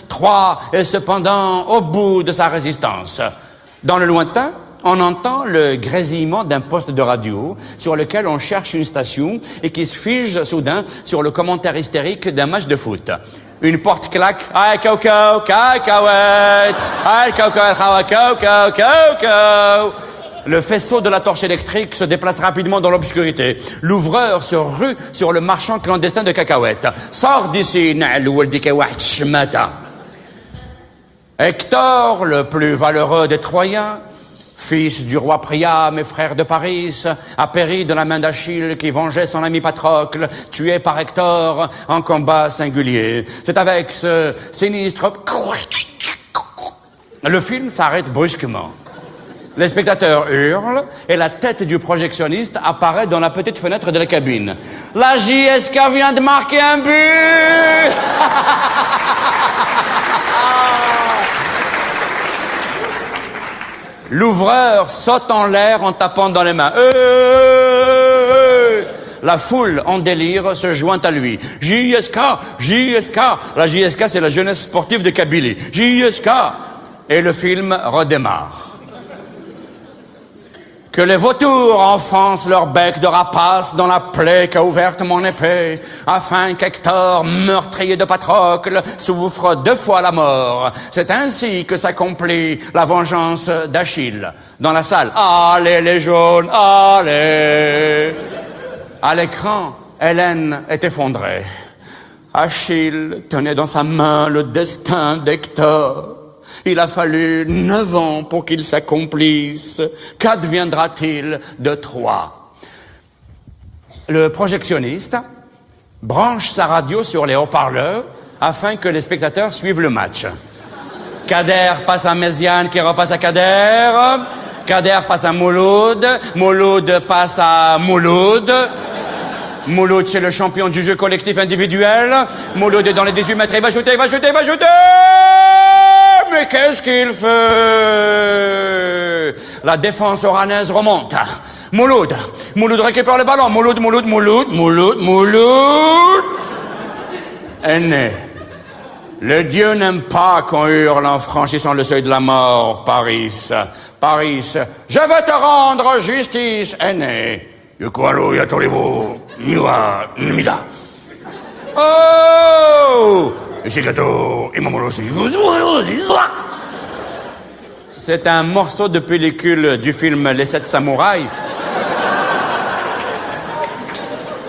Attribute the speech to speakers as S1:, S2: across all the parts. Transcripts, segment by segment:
S1: Troie est cependant au bout de sa résistance. Dans le lointain, on entend le grésillement d'un poste de radio sur lequel on cherche une station et qui se fige soudain sur le commentaire hystérique d'un match de foot. Une porte claque. Aïe, coco, cacahuète. Aïe, coco, coco, coco. Le faisceau de la torche électrique se déplace rapidement dans l'obscurité. L'ouvreur se rue sur le marchand clandestin de cacahuètes. Sors d'ici, Hector, le plus valeureux des Troyens, fils du roi Priam et frère de Paris, a péri de la main d'Achille qui vengeait son ami Patrocle, tué par Hector en combat singulier. C'est avec ce sinistre... Le film s'arrête brusquement. Les spectateurs hurlent et la tête du projectionniste apparaît dans la petite fenêtre de la cabine. La JSK vient de marquer un but. L'ouvreur saute en l'air en tapant dans les mains. La foule en délire se joint à lui. JSK, JSK. La JSK, c'est la jeunesse sportive de Kabylie. JSK. Et le film redémarre. Que les vautours enfoncent leur bec de rapace dans la plaie qu'a ouverte mon épée, afin qu'Hector, meurtrier de Patrocle, souffre 2 fois la mort. C'est ainsi que s'accomplit la vengeance d'Achille. Dans la salle, allez les jaunes, allez. À l'écran, Hélène est effondrée. Achille tenait dans sa main le destin d'Hector. Il a fallu 9 ans pour qu'il s'accomplisse. Qu'adviendra-t-il de Troie? Le projectionniste branche sa radio sur les haut-parleurs afin que les spectateurs suivent le match. Kader passe à Méziane qui repasse à Kader. Kader passe à Mouloud. Mouloud passe à Mouloud. Mouloud, c'est le champion du jeu collectif individuel. Mouloud est dans les 18 mètres. Il va shooter, il va shooter, il va shooter! Mais qu'est-ce qu'il fait? La défense oranaise remonte. Mouloud récupère le ballon. Mouloud. Aîné. Le Dieu n'aime pas qu'on hurle en franchissant le seuil de la mort, Paris, je veux te rendre justice, aîné. Oh! C'est un morceau de pellicule du film Les 7 samouraïs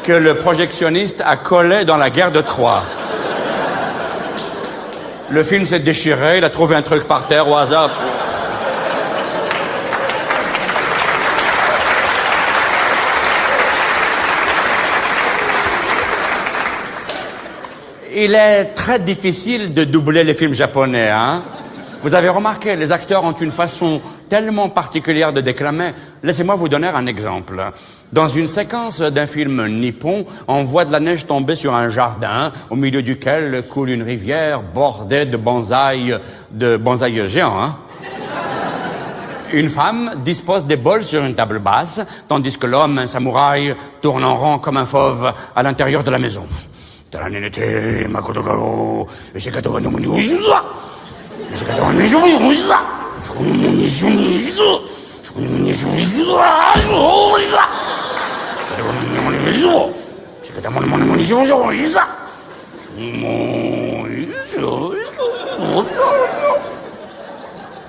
S1: que le projectionniste a collé dans la guerre de Troie. Le film s'est déchiré, il a trouvé un truc par terre au hasard. Il est très difficile de doubler les films japonais, hein? Vous avez remarqué, les acteurs ont une façon tellement particulière de déclamer. Laissez-moi vous donner un exemple. Dans une séquence d'un film nippon, on voit de la neige tomber sur un jardin au milieu duquel coule une rivière bordée de bonsaïs géants, hein? Une femme dispose des bols sur une table basse, tandis que l'homme, un samouraï, tourne en rond comme un fauve à l'intérieur de la maison.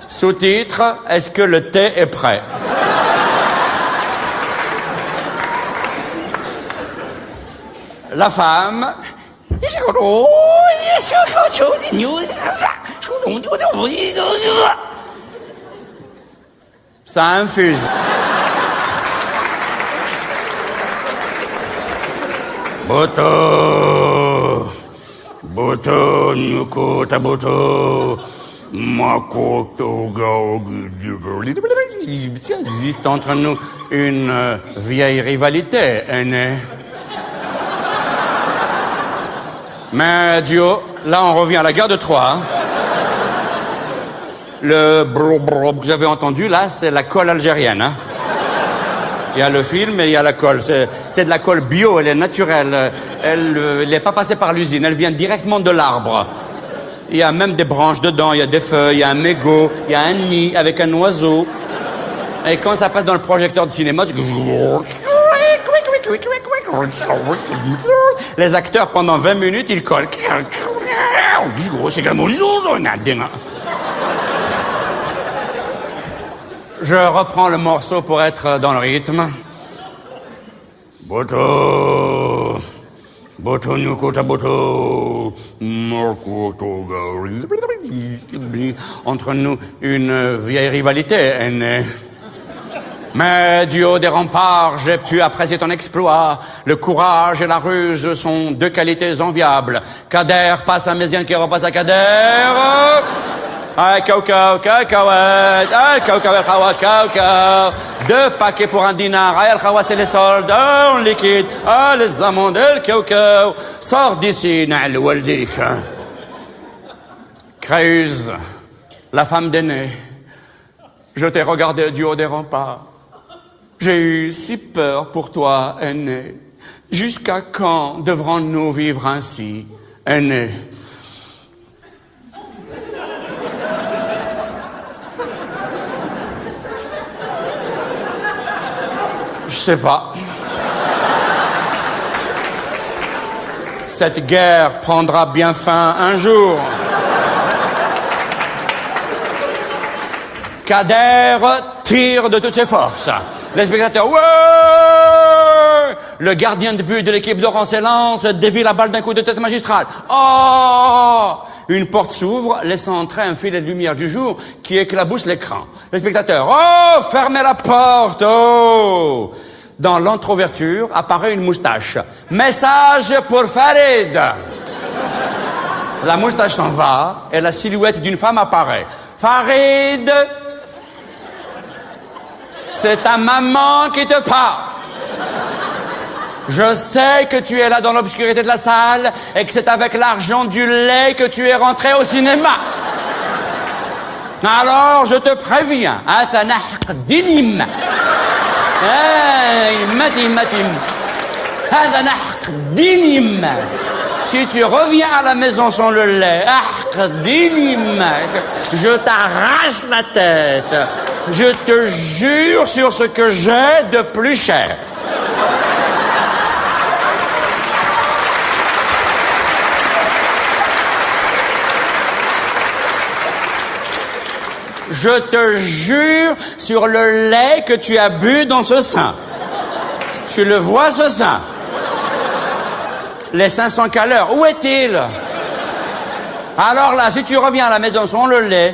S1: Sous-titre, est-ce que le thé est prêt? La femme... Ça infuse. Boto, Nyuko, Taboto, Makoto, Il existe entre nous une vieille rivalité, aîné. Mais Dieu, là on revient à la guerre de Troie. Hein. Le brrr que vous avez entendu, là, c'est la colle algérienne. Hein. Il y a le film et il y a la colle. C'est de la colle bio, elle est naturelle. Elle n'est pas passée par l'usine, elle vient directement de l'arbre. Il y a même des branches dedans, il y a des feuilles, il y a un mégot, il y a un nid avec un oiseau. Et quand ça passe dans le projecteur de cinéma, c'est... Les acteurs, pendant 20 minutes, ils collent. Je reprends le morceau pour être dans le rythme. Boto, boto nyukota boto, entre nous, une vieille rivalité est née. Mais du haut des remparts, j'ai pu apprécier ton exploit. Le courage et la ruse sont deux qualités enviables. Kader passe à Méziane qui repasse à Kader. Ah, cacahuète, ah, cacahuète, cacahuète. 2 paquets pour 1 dinar. Ah, el c'est les soldes en liquide. Ah, les amandes, el cacahuète. Sors d'ici, Na'al Waldik. Créuse, la femme d'aîné. Je t'ai regardé du haut des remparts. J'ai eu si peur pour toi, aîné. Jusqu'à quand devrons-nous vivre ainsi, aîné? Je sais pas. Cette guerre prendra bien fin un jour. Kader tire de toutes ses forces. Les spectateurs, ouais! Le gardien de but de l'équipe d'Oran s'élance, dévie la balle d'un coup de tête magistral. Oh! Une porte s'ouvre, laissant entrer un filet de lumière du jour qui éclabousse l'écran. Les spectateurs, oh! Fermez la porte, oh! Dans l'entrouverture apparaît une moustache. Message pour Farid. La moustache s'en va et la silhouette d'une femme apparaît. Farid! C'est ta maman qui te parle. Je sais que tu es là dans l'obscurité de la salle et que c'est avec l'argent du lait que tu es rentré au cinéma. Alors, je te préviens. Si tu reviens à la maison sans le lait, je t'arrache la tête. Je te jure sur ce que j'ai de plus cher. Je te jure sur le lait que tu as bu dans ce sein. Tu le vois, ce sein? Les 500 caleurs, où est-il? Alors là, si tu reviens à la maison sans le lait,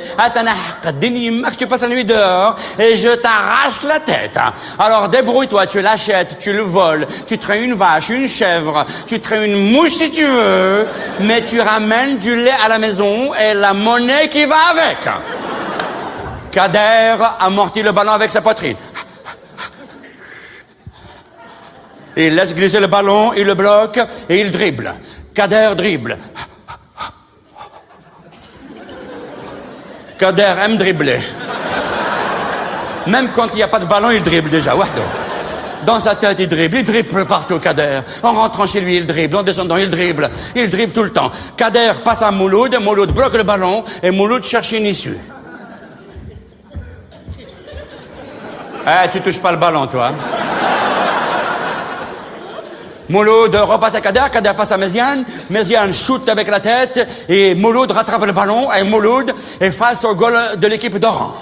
S1: tu passes la nuit dehors et je t'arrache la tête. Alors débrouille-toi, tu l'achètes, tu le voles, tu traites une vache, une chèvre, tu traites une mouche si tu veux, mais tu ramènes du lait à la maison et la monnaie qui va avec. Kader amortit le ballon avec sa poitrine. Il laisse glisser le ballon, il le bloque et il dribble. Kader dribble. Kader aime dribbler. Même quand il n'y a pas de ballon, il dribble déjà. Dans sa tête, il dribble partout, Kader. En rentrant chez lui, il dribble. En descendant, il dribble tout le temps. Kader passe à Mouloud bloque le ballon et Mouloud cherche une issue. Tu touches pas le ballon, toi. Mouloud repasse à Kader passe à Méziane shoot avec la tête et Mouloud rattrape le ballon et Mouloud est face au goal de l'équipe d'Oran.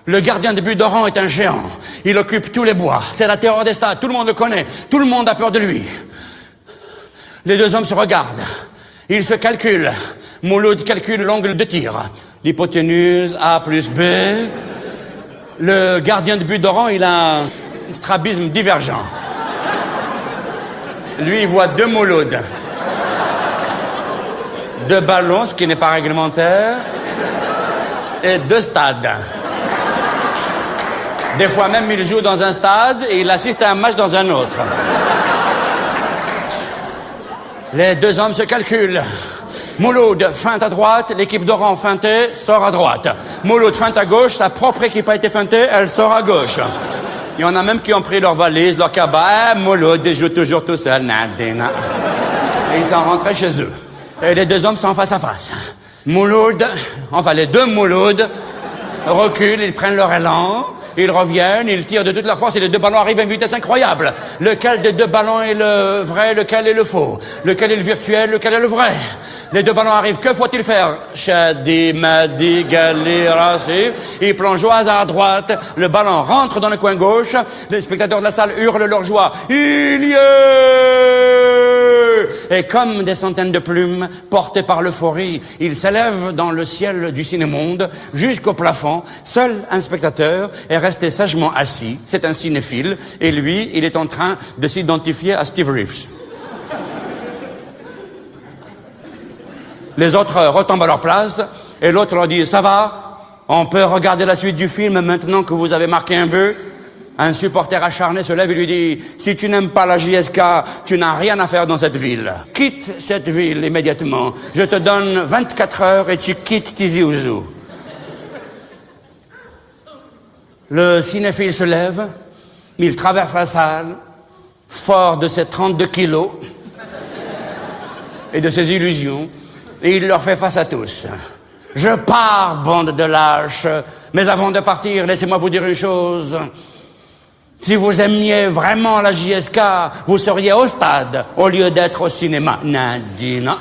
S1: Le gardien de but d'Oran est un géant. Il occupe tous les bois. C'est la terreur des stades. Tout le monde le connaît. Tout le monde a peur de lui. Les deux hommes se regardent. Ils se calculent. Mouloud calcule l'angle de tir. L'hypoténuse A plus B. Le gardien de but d'Oran, il a un strabisme divergent. Lui, il voit 2 Mouloud. 2 ballons, ce qui n'est pas réglementaire. Et 2 stades. Des fois même, il joue dans un stade et il assiste à un match dans un autre. Les deux hommes se calculent. Mouloud feinte à droite, l'équipe d'Oran feintée sort à droite. Mouloud feinte à gauche, sa propre équipe a été feintée, elle sort à gauche. Il y en a même qui ont pris leur valise, leur cabas. Mouloud joue toujours tout seul. Et ils sont rentrés chez eux. Et les deux hommes sont face à face. Mouloud, enfin les deux Mouloud, reculent, ils prennent leur élan, ils reviennent, ils tirent de toute leur force et les deux ballons arrivent à une vitesse incroyable. Lequel des deux ballons est le vrai, lequel est le faux? Lequel est le virtuel, lequel est le vrai? Les deux ballons arrivent, que faut-il faire? Shadi, Madi, Gali, Rassi. Ils plongent au hasard à droite, le ballon rentre dans le coin gauche, les spectateurs de la salle hurlent leur joie. Il y est! Et comme des centaines de plumes portées par l'euphorie, ils s'élèvent dans le ciel du cinémonde jusqu'au plafond. Seul un spectateur est resté sagement assis, c'est un cinéphile, et lui, il est en train de s'identifier à Steve Reeves. Les autres retombent à leur place, et l'autre leur dit « Ça va? On peut regarder la suite du film maintenant que vous avez marqué un but ?» Un supporter acharné se lève et lui dit « Si tu n'aimes pas la JSK, tu n'as rien à faire dans cette ville. Quitte cette ville immédiatement. Je te donne 24 heures et tu quittes Tizi Ouzou. » Le cinéphile se lève, il traverse la salle, fort de ses 32 kilos et de ses illusions, et il leur fait face à tous. « Je pars, bande de lâches, mais avant de partir, laissez-moi vous dire une chose. Si vous aimiez vraiment la JSK, vous seriez au stade au lieu d'être au cinéma. » Nadina.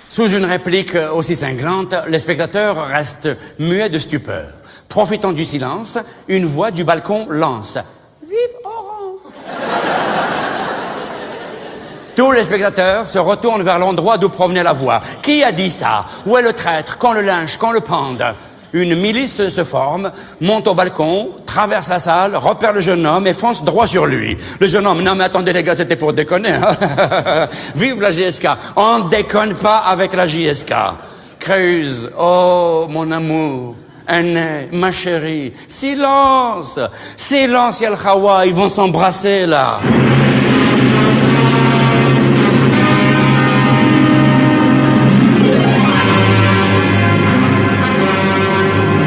S1: Sous une réplique aussi cinglante, les spectateurs restent muets de stupeur. Profitant du silence, une voix du balcon lance « Vive Oran !» Tous les spectateurs se retournent vers l'endroit d'où provenait la voix. Qui a dit ça? Où est le traître? Qu'on le lynche? Qu'on le pende? Une milice se forme, monte au balcon, traverse la salle, repère le jeune homme et fonce droit sur lui. Le jeune homme, non mais attendez les gars, c'était pour déconner. Hein. Vive la JSK. On ne déconne pas avec la JSK. Creuse, oh mon amour, Anne, ma chérie, silence. Silence, Yal Khawa, ils vont s'embrasser là.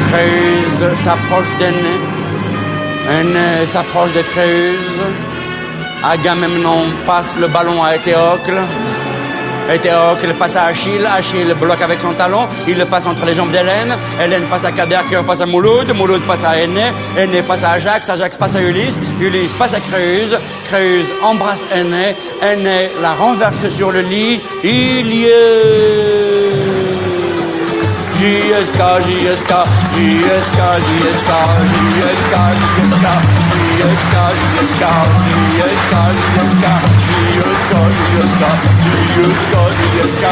S1: Créuse s'approche d'Aîné. Aîné s'approche de Créuse. Agamemnon passe le ballon à Éthéocle. Éthéocle passe à Achille. Achille bloque avec son talon. Il le passe entre les jambes d'Hélène. Hélène passe à Cadère, passe à Mouloud. Mouloud passe à Aîné. Aîné passe à Ajax. Ajax passe à Ulysse. Ulysse passe à Créuse. Créuse embrasse Aîné. Aîné la renverse sur le lit. Il y est... JSK, JSK, JSK, JSK, JSK, JSK, JSK, JSK, JSK, JSK, JSK, JSK, JSK, JSK,